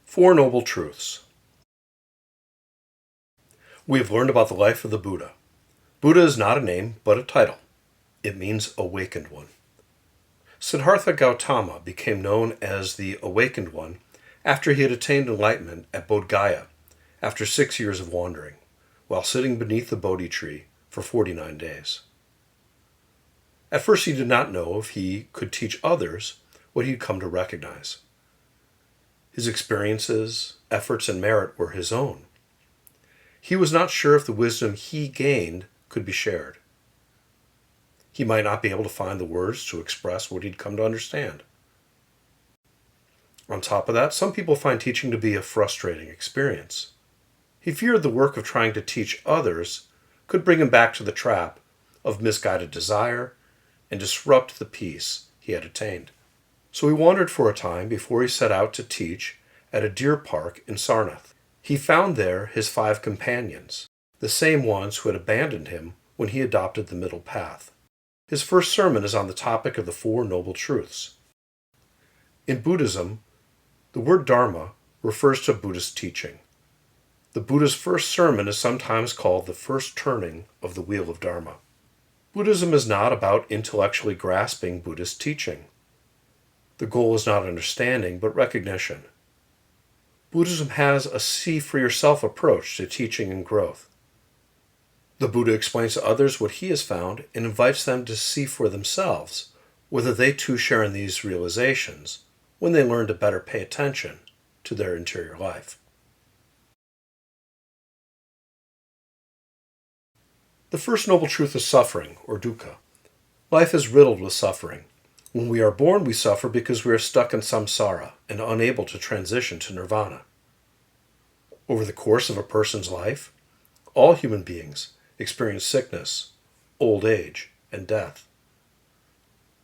Four Noble Truths. We have learned about the life of the Buddha. Buddha is not a name, but a title. It means awakened one. Siddhartha Gautama became known as the Awakened One after he had attained enlightenment at Bodh Gaya after 6 years of wandering, while sitting beneath the Bodhi tree for 49 days. At first he did not know if he could teach others what he had come to recognize. His experiences, efforts, and merit were his own. He was not sure if the wisdom he gained could be shared. He might not be able to find the words to express what he'd come to understand. On top of that, some people find teaching to be a frustrating experience. He feared the work of trying to teach others could bring him back to the trap of misguided desire and disrupt the peace he had attained. So he wandered for a time before he set out to teach at a deer park in Sarnath. He found there his 5 companions, the same ones who had abandoned him when he adopted the middle path. His first sermon is on the topic of the Four Noble Truths. In Buddhism, the word dharma refers to Buddhist teaching. The Buddha's first sermon is sometimes called the first turning of the wheel of dharma. Buddhism is not about intellectually grasping Buddhist teaching. The goal is not understanding, but recognition. Buddhism has a see-for-yourself approach to teaching and growth. The Buddha explains to others what he has found and invites them to see for themselves whether they too share in these realizations when they learn to better pay attention to their interior life. The first noble truth is suffering, or dukkha. Life is riddled with suffering. When we are born, we suffer because we are stuck in samsara and unable to transition to nirvana. Over the course of a person's life, all human beings experience sickness, old age, and death.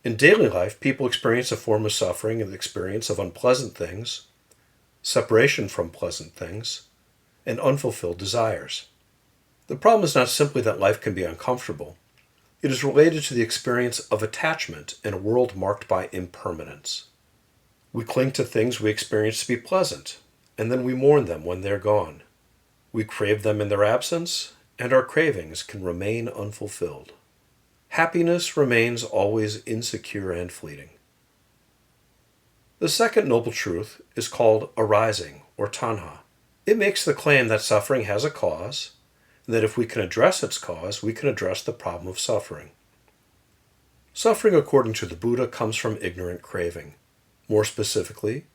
In daily life, people experience a form of suffering and the experience of unpleasant things, separation from pleasant things, and unfulfilled desires. The problem is not simply that life can be uncomfortable. It is related to the experience of attachment in a world marked by impermanence. We cling to things we experience to be pleasant, and then we mourn them when they're gone. We crave them in their absence, and our cravings can remain unfulfilled. Happiness remains always insecure and fleeting. The second noble truth is called arising, or tanha. It makes the claim that suffering has a cause, and that if we can address its cause, we can address the problem of suffering. Suffering, according to the Buddha, comes from ignorant craving. More specifically,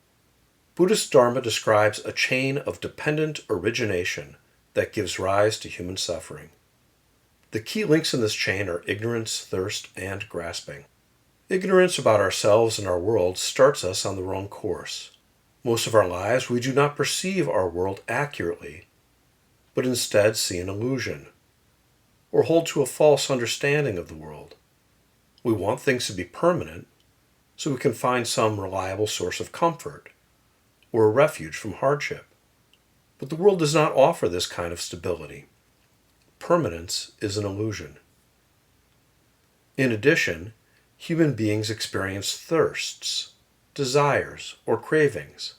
Buddhist Dharma describes a chain of dependent origination that gives rise to human suffering. The key links in this chain are ignorance, thirst, and grasping. Ignorance about ourselves and our world starts us on the wrong course. Most of our lives, we do not perceive our world accurately, but instead see an illusion, or hold to a false understanding of the world. We want things to be permanent, so we can find some reliable source of comfort, or a refuge from hardship. But the world does not offer this kind of stability. Permanence is an illusion. In addition, human beings experience thirsts, desires, or cravings.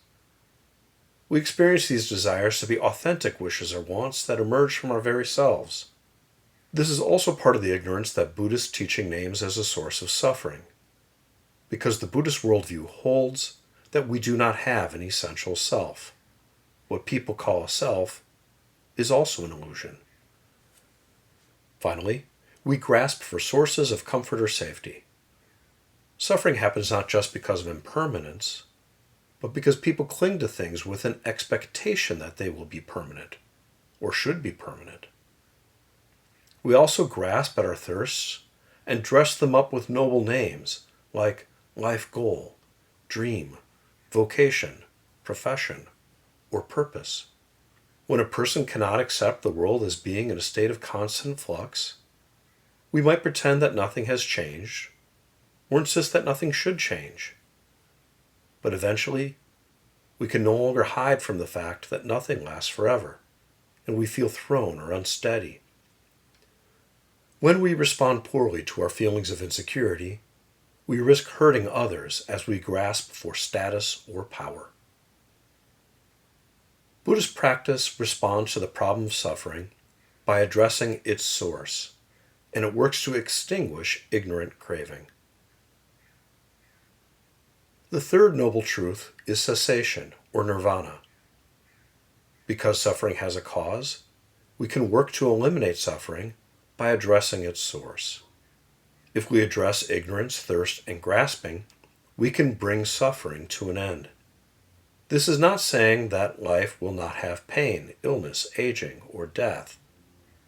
We experience these desires to be authentic wishes or wants that emerge from our very selves. This is also part of the ignorance that Buddhist teaching names as a source of suffering, because the Buddhist worldview holds that we do not have an essential self. What people call a self is also an illusion. Finally, we grasp for sources of comfort or safety. Suffering happens not just because of impermanence, but because people cling to things with an expectation that they will be permanent, or should be permanent. We also grasp at our thirsts and dress them up with noble names like life goal, dream, vocation, profession, or purpose. When a person cannot accept the world as being in a state of constant flux, we might pretend that nothing has changed, or insist that nothing should change. But eventually, we can no longer hide from the fact that nothing lasts forever, and we feel thrown or unsteady. When we respond poorly to our feelings of insecurity, we risk hurting others as we grasp for status or power. Buddhist practice responds to the problem of suffering by addressing its source, and it works to extinguish ignorant craving. The third noble truth is cessation, or nirvana. Because suffering has a cause, we can work to eliminate suffering by addressing its source. If we address ignorance, thirst, and grasping, we can bring suffering to an end. This is not saying that life will not have pain, illness, aging, or death.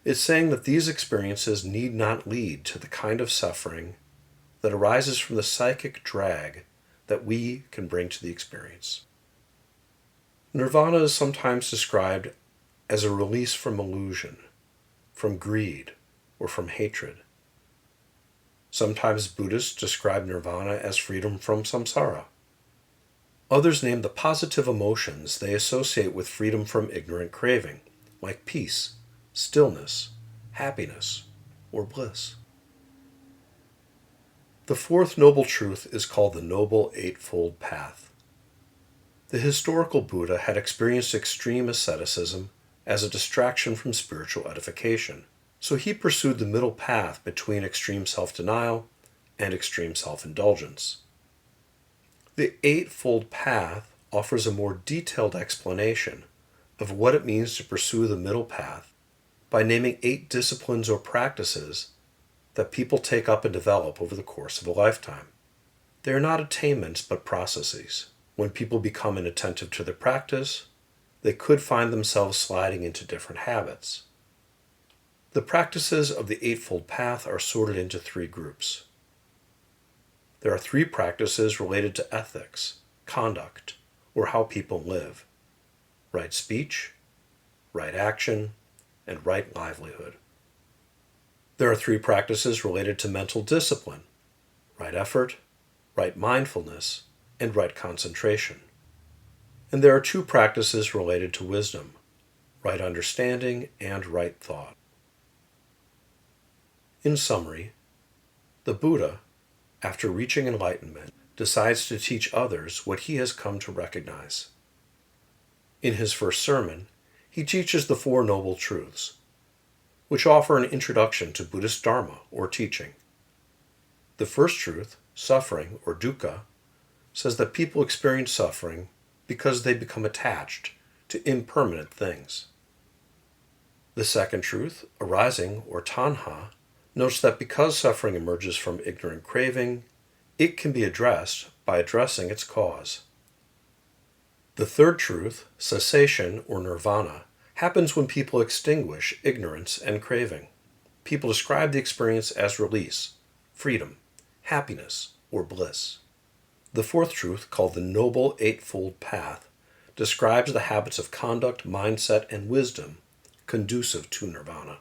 It's saying that these experiences need not lead to the kind of suffering that arises from the psychic drag that we can bring to the experience. Nirvana is sometimes described as a release from illusion, from greed, or from hatred. Sometimes Buddhists describe nirvana as freedom from samsara. Others name the positive emotions they associate with freedom from ignorant craving, like peace, stillness, happiness, or bliss. The fourth noble truth is called the Noble Eightfold Path. The historical Buddha had experienced extreme asceticism as a distraction from spiritual edification, so he pursued the middle path between extreme self-denial and extreme self-indulgence. The Eightfold Path offers a more detailed explanation of what it means to pursue the middle path by naming 8 disciplines or practices that people take up and develop over the course of a lifetime. They are not attainments but processes. When people become inattentive to their practice, they could find themselves sliding into different habits. The practices of the Eightfold Path are sorted into 3 groups. There are 3 practices related to ethics, conduct, or how people live: right speech, right action, and right livelihood. There are 3 practices related to mental discipline: right effort, right mindfulness, and right concentration. And there are 2 practices related to wisdom: right understanding and right thought. In summary, the Buddha, after reaching enlightenment, decides to teach others what he has come to recognize. In his first sermon, he teaches the 4 Noble Truths, which offer an introduction to Buddhist dharma, or teaching. The first truth, suffering, or dukkha, says that people experience suffering because they become attached to impermanent things. The second truth, arising, or tanha, notes that because suffering emerges from ignorant craving, it can be addressed by addressing its cause. The third truth, cessation, or nirvana, happens when people extinguish ignorance and craving. People describe the experience as release, freedom, happiness, or bliss. The fourth truth, called the Noble Eightfold Path, describes the habits of conduct, mindset, and wisdom conducive to nirvana.